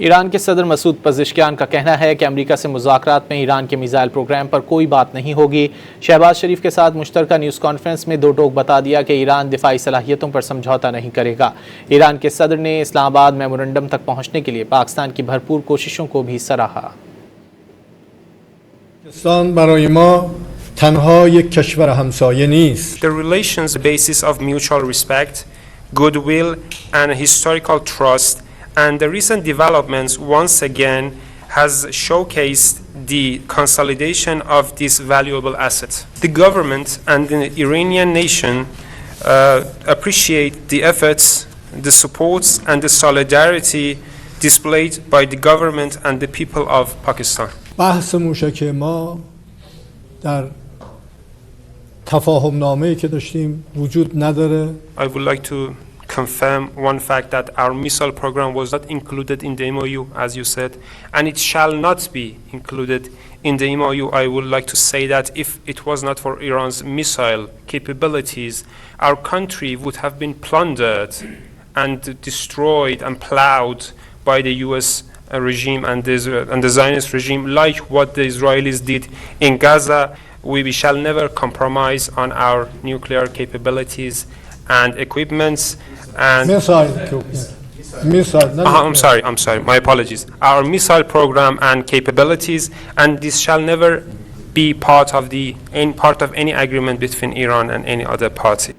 Iran के सदर Masood Pezeshkian का कहना है कि अमेरिका से मुज़ाकरात में ईरान के मिसाइल प्रोग्राम पर कोई बात नहीं होगी। शहबाज शरीफ के साथ मुश्तरका न्यूज़ कॉन्फ्रेंस में दो टोक बता दिया कि ईरान दिफाई सलाहियतों पर समझौता नहीं करेगा। ईरान के सदर ने इस्लामाबाद मेमोरेंडम तक पहुँचने के लिए पाकिस्तान की भरपूर कोशिशों को भी सराहा। The relations basis of mutual respect, goodwill and historical trust, and the recent developments once again has showcased the consolidation of this valuable asset. The government and the Iranian nation appreciate the efforts, the supports and the solidarity displayed by the government and the people of Pakistan. بحث موشک ما در تفاهم نامه‌ای که داشتیم وجود نداره. I would like to confirm one fact that our missile program was not included in the MOU, as you said, and it shall not be included in the MOU. I would like to say that if it was not for Iran's missile capabilities, our country would have been plundered and destroyed and plowed by the US regime and the Zionist regime, like what the Israelis did in Gaza. We shall never compromise on our nuclear capabilities and equipments and I'm sorry, my apologies. Our missile program and capabilities, and this shall never be part of any agreement between Iran and any other party.